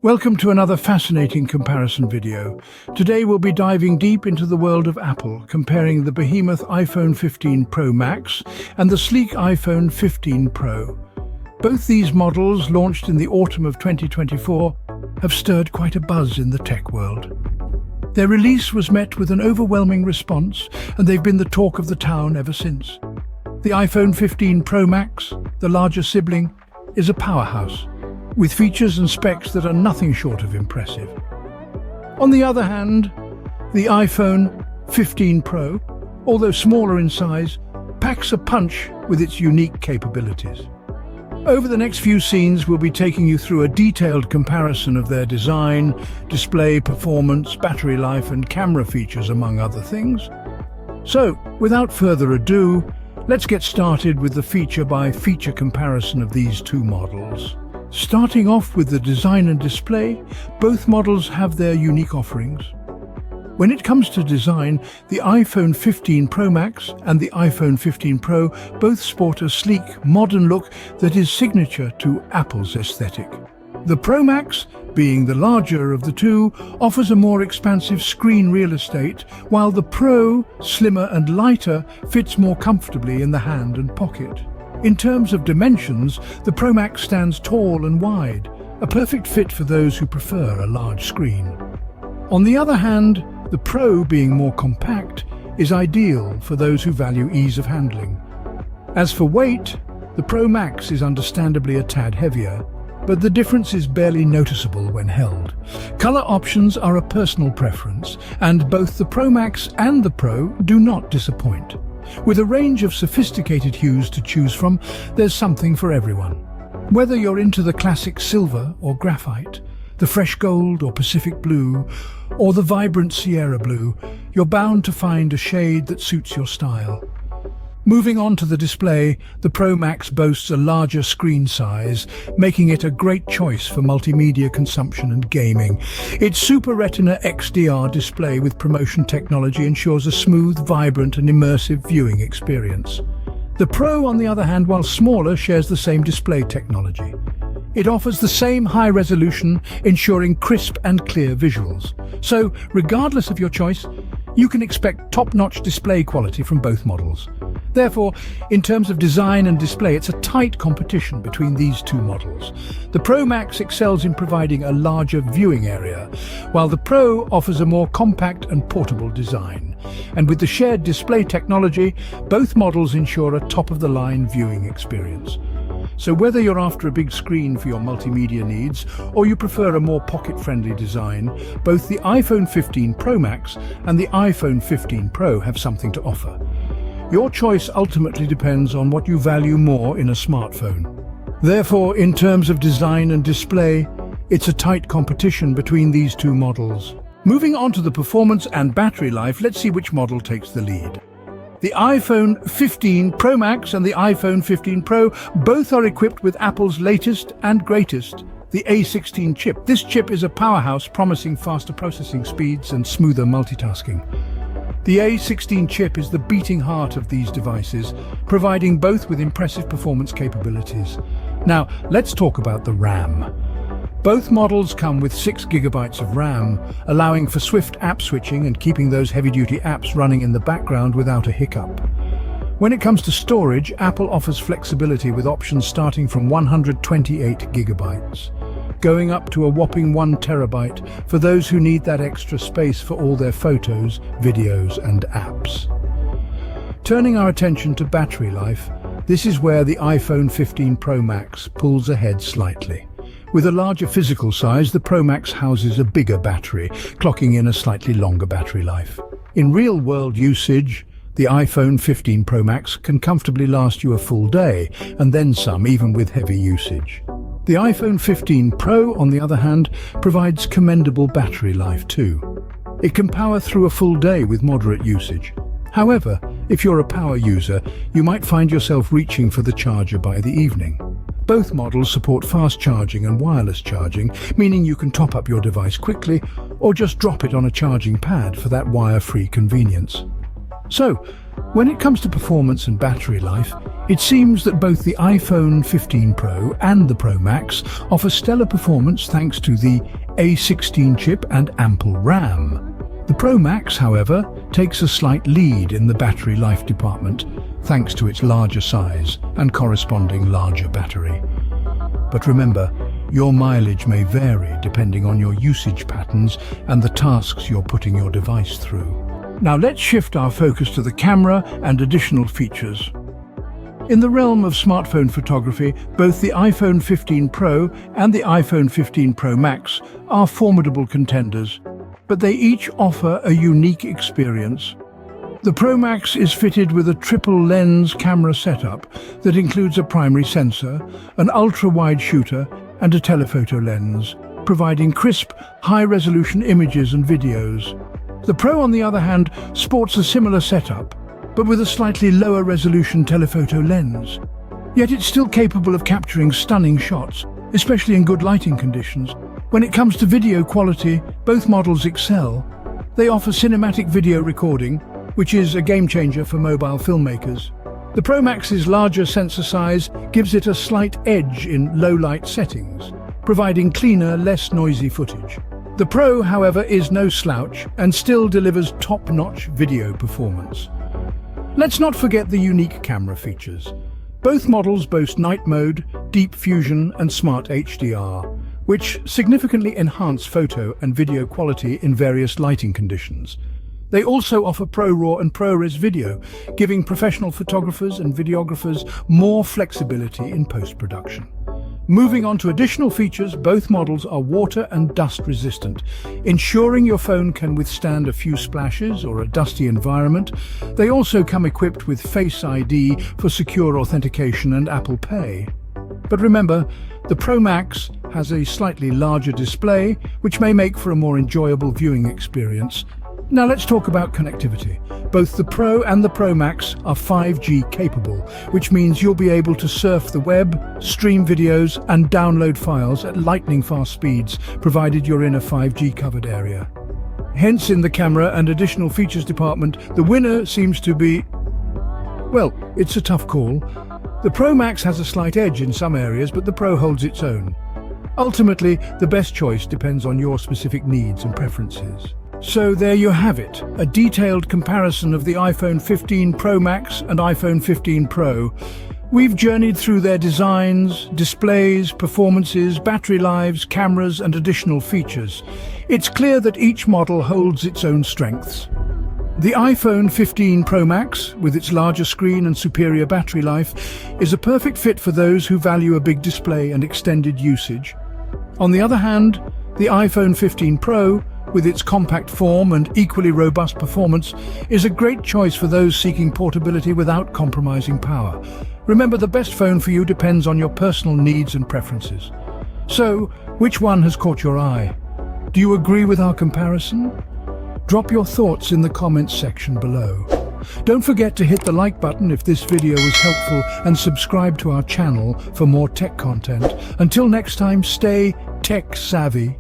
Welcome to another fascinating comparison video. Today we'll be diving deep into the world of Apple, comparing the behemoth iPhone 15 Pro Max and the sleek iPhone 15 Pro. Both these models, launched in the autumn of 2024, have stirred quite a buzz in the tech world. Their release was met with an overwhelming response, and they've been the talk of the town ever since. The iPhone 15 Pro Max, the larger sibling, is a powerhouse, with features and specs that are nothing short of impressive. On the other hand, the iPhone 15 Pro, although smaller in size, packs a punch with its unique capabilities. Over the next few scenes, we'll be taking you through a detailed comparison of their design, display, performance, battery life, and camera features, among other things. So, without further ado, let's get started with the feature-by-feature comparison of these two models. Starting off with the design and display, both models have their unique offerings. When it comes to design, the iPhone 15 Pro Max and the iPhone 15 Pro both sport a sleek, modern look that is signature to Apple's aesthetic. The Pro Max, being the larger of the two, offers a more expansive screen real estate, while the Pro, slimmer and lighter, fits more comfortably in the hand and pocket. In terms of dimensions, the Pro Max stands tall and wide, a perfect fit for those who prefer a large screen. On the other hand, the Pro, being more compact, is ideal for those who value ease of handling. As for weight, the Pro Max is understandably a tad heavier, but the difference is barely noticeable when held. Color options are a personal preference, and both the Pro Max and the Pro do not disappoint. With a range of sophisticated hues to choose from, there's something for everyone. Whether you're into the classic silver or graphite, the fresh gold or Pacific blue, or the vibrant Sierra blue, you're bound to find a shade that suits your style. Moving on to the display, the Pro Max boasts a larger screen size, making it a great choice for multimedia consumption and gaming. Its Super Retina XDR display with promotion technology ensures a smooth, vibrant and immersive viewing experience. The Pro, on the other hand, while smaller, shares the same display technology. It offers the same high resolution, ensuring crisp and clear visuals. So, regardless of your choice, you can expect top-notch display quality from both models. Therefore, in terms of design and display, it's a tight competition between these two models. The Pro Max excels in providing a larger viewing area, while the Pro offers a more compact and portable design. And with the shared display technology, both models ensure a top-of-the-line viewing experience. So whether you're after a big screen for your multimedia needs, or you prefer a more pocket-friendly design, both the iPhone 15 Pro Max and the iPhone 15 Pro have something to offer. Your choice ultimately depends on what you value more in a smartphone. Therefore, in terms of design and display, it's a tight competition between these two models. Moving on to the performance and battery life, let's see which model takes the lead. The iPhone 15 Pro Max and the iPhone 15 Pro both are equipped with Apple's latest and greatest, the A16 chip. This chip is a powerhouse, promising faster processing speeds and smoother multitasking. The A16 chip is the beating heart of these devices, providing both with impressive performance capabilities. Now, let's talk about the RAM. Both models come with 6 GB of RAM, allowing for swift app switching and keeping those heavy-duty apps running in the background without a hiccup. When it comes to storage, Apple offers flexibility with options starting from 128 GB, going up to a whopping 1 TB for those who need that extra space for all their photos, videos, and apps. Turning our attention to battery life, this is where the iPhone 15 Pro Max pulls ahead slightly. With a larger physical size, the Pro Max houses a bigger battery, clocking in a slightly longer battery life. In real-world usage, the iPhone 15 Pro Max can comfortably last you a full day, and then some, even with heavy usage. The iPhone 15 Pro, on the other hand, provides commendable battery life too. It can power through a full day with moderate usage. However, if you're a power user, you might find yourself reaching for the charger by the evening. Both models support fast charging and wireless charging, meaning you can top up your device quickly or just drop it on a charging pad for that wire-free convenience. So, when it comes to performance and battery life, it seems that both the iPhone 15 Pro and the Pro Max offer stellar performance thanks to the A16 chip and ample RAM. The Pro Max, however, takes a slight lead in the battery life department thanks to its larger size and corresponding larger battery. But remember, your mileage may vary depending on your usage patterns and the tasks you're putting your device through. Now let's shift our focus to the camera and additional features. In the realm of smartphone photography, both the iPhone 15 Pro and the iPhone 15 Pro Max are formidable contenders, but they each offer a unique experience. The Pro Max is fitted with a triple lens camera setup that includes a primary sensor, an ultra-wide shooter, and a telephoto lens, providing crisp, high-resolution images and videos. The Pro, on the other hand, sports a similar setup, but with a slightly lower resolution telephoto lens. Yet it's still capable of capturing stunning shots, especially in good lighting conditions. When it comes to video quality, both models excel. They offer cinematic video recording, which is a game-changer for mobile filmmakers. The Pro Max's larger sensor size gives it a slight edge in low-light settings, providing cleaner, less noisy footage. The Pro, however, is no slouch and still delivers top-notch video performance. Let's not forget the unique camera features. Both models boast night mode, deep fusion and smart HDR, which significantly enhance photo and video quality in various lighting conditions. They also offer ProRAW and ProRes video, giving professional photographers and videographers more flexibility in post-production. Moving on to additional features, both models are water and dust resistant, ensuring your phone can withstand a few splashes or a dusty environment. They also come equipped with Face ID for secure authentication and Apple Pay. But remember, the Pro Max has a slightly larger display, which may make for a more enjoyable viewing experience. Now let's talk about connectivity. Both the Pro and the Pro Max are 5G capable, which means you'll be able to surf the web, stream videos, and download files at lightning-fast speeds, provided you're in a 5G-covered area. Hence, in the camera and additional features department, the winner seems to be... well, it's a tough call. The Pro Max has a slight edge in some areas, but the Pro holds its own. Ultimately, the best choice depends on your specific needs and preferences. So there you have it, a detailed comparison of the iPhone 15 Pro Max and iPhone 15 Pro. We've journeyed through their designs, displays, performances, battery lives, cameras, and additional features. It's clear that each model holds its own strengths. The iPhone 15 Pro Max, with its larger screen and superior battery life, is a perfect fit for those who value a big display and extended usage. On the other hand, the iPhone 15 Pro, with its compact form and equally robust performance, is a great choice for those seeking portability without compromising power. Remember, the best phone for you depends on your personal needs and preferences. So, which one has caught your eye? Do you agree with our comparison? Drop your thoughts in the comments section below. Don't forget to hit the like button if this video was helpful and subscribe to our channel for more tech content. Until next time, stay tech savvy.